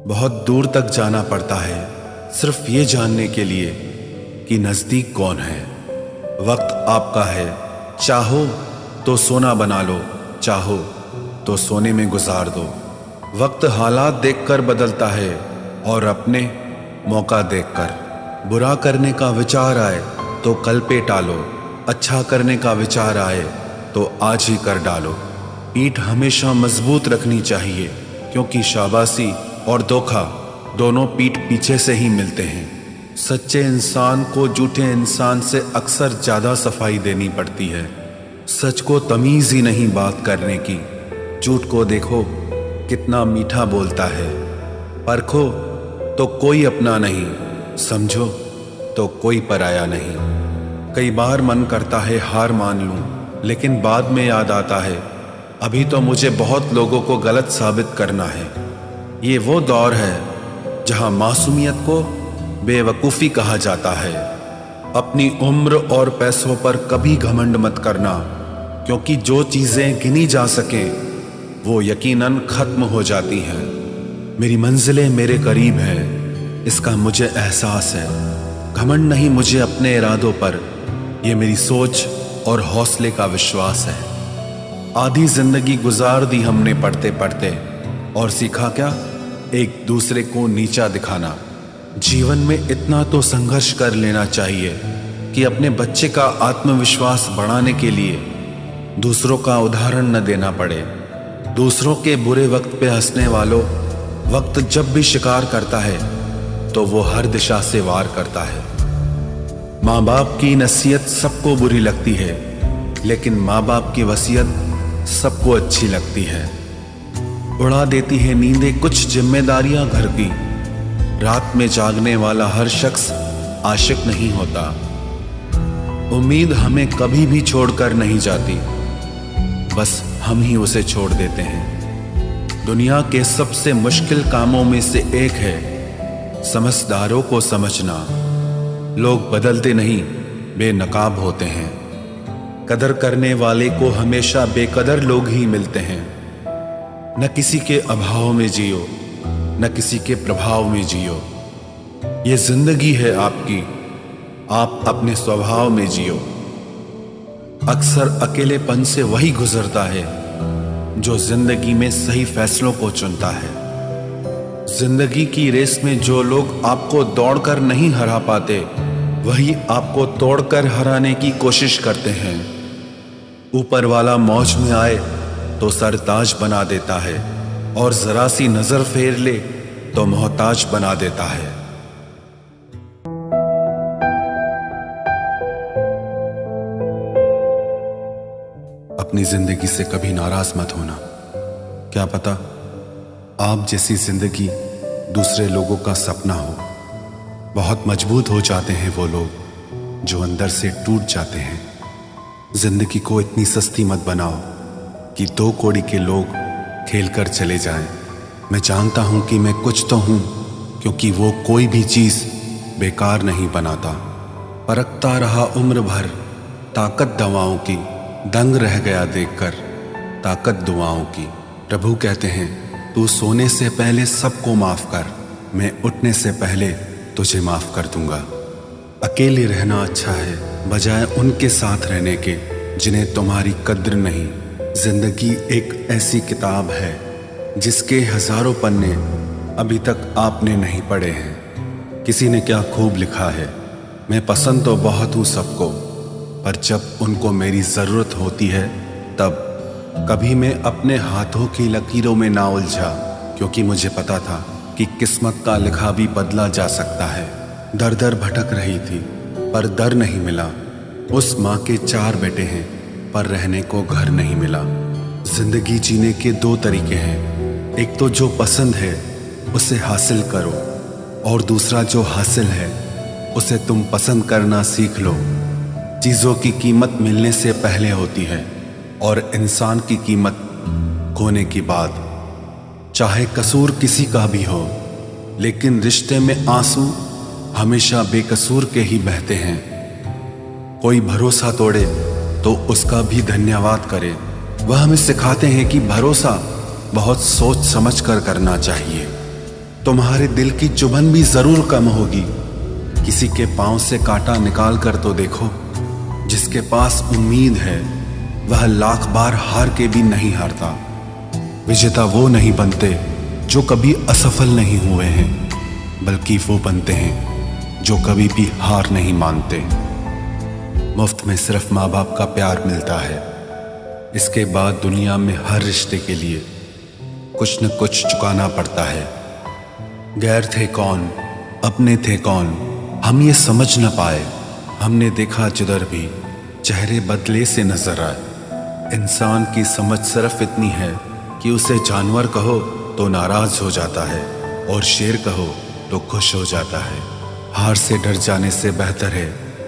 बहुत दूर तक जाना पड़ता है सिर्फ ये जानने के लिए कि नज़दीक कौन है। वक्त आपका है, चाहो तो सोना बना लो, चाहो तो सोने में गुजार दो। वक्त हालात देखकर बदलता है और अपने मौका देखकर। बुरा करने का विचार आए तो कल पे टालो, अच्छा करने का विचार आए तो आज ही कर डालो। पीठ हमेशा मजबूत रखनी चाहिए, क्योंकि शाबाशी और धोखा दोनों पीठ पीछे से ही मिलते हैं। सच्चे इंसान को झूठे इंसान से अक्सर ज़्यादा सफाई देनी पड़ती है। सच को तमीज़ ही नहीं बात करने की। झूठ को देखो कितना मीठा बोलता है। परखो तो कोई अपना नहीं, समझो तो कोई पराया नहीं। कई बार मन करता है हार मान लूं, लेकिन बाद में याद आता है अभी तो मुझे बहुत लोगों को गलत साबित करना है। ये वो दौर है जहां मासूमियत को बेवकूफ़ी कहा जाता है। अपनी उम्र और पैसों पर कभी घमंड मत करना, क्योंकि जो चीज़ें गिनी जा सकें वो यकीनन ख़त्म हो जाती हैं। मेरी मंजिलें मेरे करीब है, इसका मुझे एहसास है। घमंड नहीं मुझे अपने इरादों पर, ये मेरी सोच और हौसले का विश्वास है। आधी जिंदगी गुजार दी हमने पढ़ते पढ़ते, और सीखा क्या? एक दूसरे को नीचा दिखाना। जीवन में इतना तो संघर्ष कर लेना चाहिए कि अपने बच्चे का आत्मविश्वास बढ़ाने के लिए दूसरों का उदाहरण न देना पड़े। दूसरों के बुरे वक्त पे हंसने वालों, वक्त जब भी शिकार करता है तो वो हर दिशा से वार करता है। माँ बाप की नसीहत सबको बुरी लगती है, लेकिन माँ बाप की वसीयत सबको अच्छी लगती है। उड़ा देती है नींदें कुछ जिम्मेदारियां घर की। रात में जागने वाला हर शख्स आशिक नहीं होता। उम्मीद हमें कभी भी छोड़कर नहीं जाती, बस हम ही उसे छोड़ देते हैं। दुनिया के सबसे मुश्किल कामों में से एक है समझदारों को समझना। लोग बदलते नहीं, बेनकाब होते हैं। कदर करने वाले को हमेशा बेकदर लोग ही मिलते हैं। न किसी के अभाव में जियो, न किसी के प्रभाव में जियो। ये जिंदगी है आपकी, आप अपने स्वभाव में जियो। अक्सर अकेलेपन से वही गुजरता है जो जिंदगी में सही फैसलों को चुनता है। जिंदगी की रेस में जो लोग आपको दौड़कर नहीं हरा पाते, वही आपको तोड़कर हराने की कोशिश करते हैं। ऊपर वाला मौज में आए तो सरताज बना देता है, और जरा सी नजर फेर ले तो मोहताज बना देता है। अपनी जिंदगी से कभी नाराज मत होना। क्या पता आप जैसी जिंदगी दूसरे लोगों का सपना हो। बहुत मजबूत हो जाते हैं वो लोग जो अंदर से टूट जाते हैं। जिंदगी को इतनी सस्ती मत बनाओ कि 2 कौड़ी के लोग खेल कर चले जाएं। मैं जानता हूं कि मैं कुछ तो हूं, क्योंकि वो कोई भी चीज बेकार नहीं बनाता। परखता रहा उम्र भर ताकत दवाओं की, दंग रह गया देखकर ताकत दुआओं की। प्रभु कहते हैं तू सोने से पहले सबको माफ कर, मैं उठने से पहले तुझे माफ कर दूंगा। अकेले रहना अच्छा है बजाय उनके साथ रहने के जिन्हें तुम्हारी कद्र नहीं। जिंदगी एक ऐसी किताब है जिसके हजारों पन्ने अभी तक आपने नहीं पढ़े हैं। किसी ने क्या खूब लिखा है, मैं पसंद तो बहुत हूँ सबको, पर जब उनको मेरी ज़रूरत होती है तब। कभी मैं अपने हाथों की लकीरों में ना उलझा, क्योंकि मुझे पता था कि किस्मत का लिखा भी बदला जा सकता है। दर दर भटक रही थी पर दर नहीं मिला। उस माँ के 4 बेटे हैं पर रहने को घर नहीं मिला। जिंदगी जीने के 2 तरीके हैं, एक तो जो पसंद है उसे हासिल करो, और दूसरा जो हासिल है उसे तुम पसंद करना सीख लो। चीज़ों की कीमत मिलने से पहले होती है और इंसान की कीमत खोने के बाद। चाहे कसूर किसी का भी हो, लेकिन रिश्ते में आंसू हमेशा बेकसूर के ही बहते हैं। कोई भरोसा तोड़े तो उसका भी धन्यवाद करे। वह हमें सिखाते हैं कि भरोसा बहुत सोच समझ कर करना चाहिए। तुम्हारे दिल की चुभन भी जरूर कम होगी। किसी के पांव से कांटा निकाल कर तो देखो। जिसके पास उम्मीद है वह लाख बार हार के भी नहीं हारता। विजेता वो नहीं बनते जो कभी असफल नहीं हुए हैं, बल्कि वो बनते हैं जो कभी भी हार नहीं मानते। मुफ्त में सिर्फ माँ बाप का प्यार मिलता है। इसके बाद दुनिया में हर रिश्ते के लिए कुछ न कुछ चुकाना पड़ता है। गैर थे कौन, अपने थे कौन, हम ये समझ न पाए। हमने देखा जिधर भी चेहरे बदले से नजर आए। इंसान की समझ सिर्फ इतनी है कि उसे जानवर कहो तो नाराज हो जाता है और शेर कहो तो खुश हो जाता है। हार से डर जाने से बेहतर है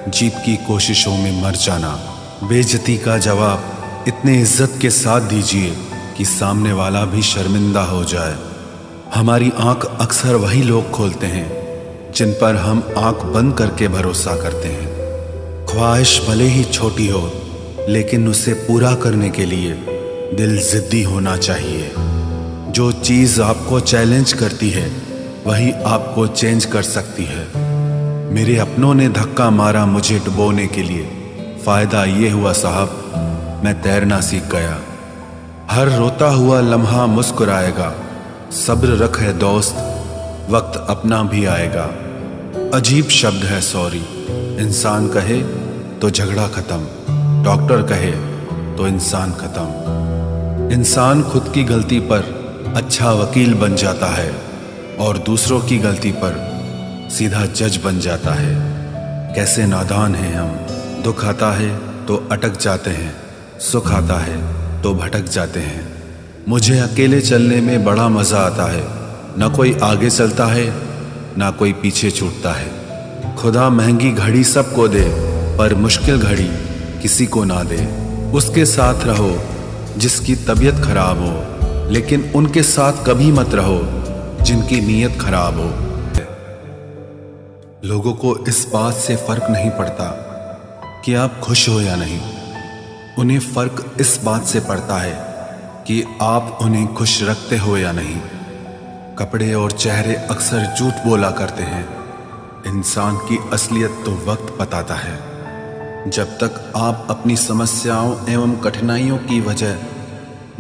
जीत की कोशिशों में मर जाना। बेइज्जती का जवाब इतने इज्जत के साथ दीजिए कि सामने वाला भी शर्मिंदा हो जाए। हमारी आंख अक्सर वही लोग खोलते हैं जिन पर हम आंख बंद करके भरोसा करते हैं। ख्वाहिश भले ही छोटी हो, लेकिन उसे पूरा करने के लिए दिल जिद्दी होना चाहिए। जो चीज़ आपको चैलेंज करती है वही आपको चेंज कर सकती है। मेरे अपनों ने धक्का मारा मुझे डुबोने के लिए। फ़ायदा ये हुआ साहब, मैं तैरना सीख गया। हर रोता हुआ लम्हा मुस्कुराएगा। सब्र रख है दोस्त, वक्त अपना भी आएगा। अजीब शब्द है सॉरी। इंसान कहे तो झगड़ा खत्म, डॉक्टर कहे तो इंसान खत्म। इंसान खुद की गलती पर अच्छा वकील बन जाता है और दूसरों की गलती पर सीधा जज बन जाता है। कैसे नादान हैं हम। दुख आता है तो अटक जाते हैं, सुख आता है तो भटक जाते हैं। मुझे अकेले चलने में बड़ा मज़ा आता है। ना कोई आगे चलता है ना कोई पीछे छूटता है। खुदा महंगी घड़ी सबको दे पर मुश्किल घड़ी किसी को ना दे। उसके साथ रहो जिसकी तबीयत खराब हो, लेकिन उनके साथ कभी मत रहो जिनकी नीयत खराब हो। लोगों को इस बात से फर्क नहीं पड़ता कि आप खुश हो या नहीं। उन्हें फर्क इस बात से पड़ता है कि आप उन्हें खुश रखते हो या नहीं। कपड़े और चेहरे अक्सर झूठ बोला करते हैं। इंसान की असलियत तो वक्त बताता है। जब तक आप अपनी समस्याओं एवं कठिनाइयों की वजह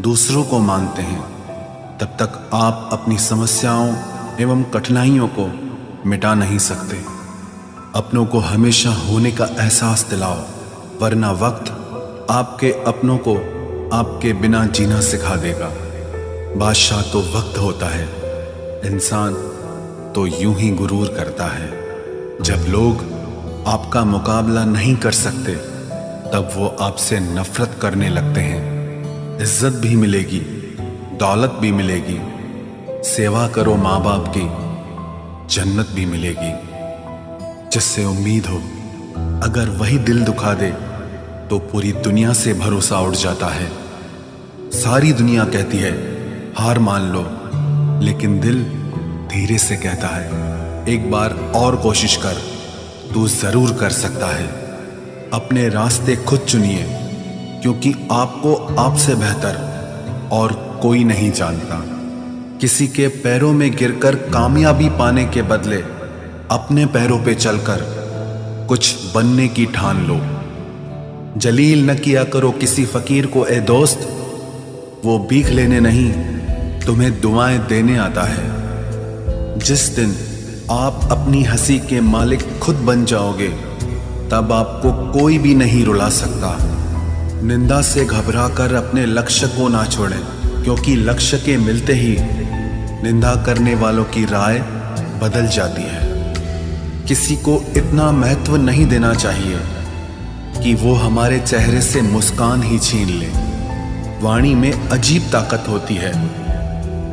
दूसरों को मानते हैं, तब तक आप अपनी समस्याओं एवं कठिनाइयों को मिटा नहीं सकते। अपनों को हमेशा होने का एहसास दिलाओ, वरना वक्त आपके अपनों को आपके बिना जीना सिखा देगा। बादशाह तो वक्त होता है, इंसान तो यूं ही गुरूर करता है। जब लोग आपका मुकाबला नहीं कर सकते, तब वो आपसे नफरत करने लगते हैं। इज्जत भी मिलेगी, दौलत भी मिलेगी। सेवा करो माँ बाप की, जन्नत भी मिलेगी। जिससे उम्मीद हो, अगर वही दिल दुखा दे तो पूरी दुनिया से भरोसा उठ जाता है। सारी दुनिया कहती है हार मान लो, लेकिन दिल धीरे से कहता है एक बार और कोशिश कर, तू जरूर कर सकता है। अपने रास्ते खुद चुनिए, क्योंकि आपको आपसे बेहतर और कोई नहीं जानता। किसी के पैरों में गिरकर कामयाबी पाने के बदले अपने पैरों पे चलकर कुछ बनने की ठान लो। जलील न किया करो किसी फकीर को ए दोस्त, वो भीख लेने नहीं तुम्हें दुआएं देने आता है। जिस दिन आप अपनी हंसी के मालिक खुद बन जाओगे, तब आपको कोई भी नहीं रुला सकता। निंदा से घबराकर अपने लक्ष्य को ना छोड़ें, क्योंकि लक्ष्य के मिलते ही निंदा करने वालों की राय बदल जाती है। किसी को इतना महत्व नहीं देना चाहिए कि वो हमारे चेहरे से मुस्कान ही छीन ले। वाणी में अजीब ताकत होती है।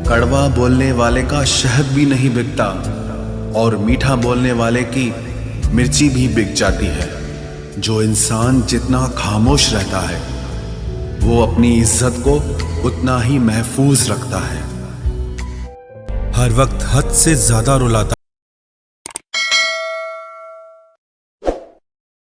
कड़वा बोलने वाले का शहद भी नहीं बिकता और मीठा बोलने वाले की मिर्ची भी बिक जाती है। जो इंसान जितना खामोश रहता है, वो अपनी इज्जत को उतना ही महफूज रखता है। हर वक्त हद से ज्यादा रुलाता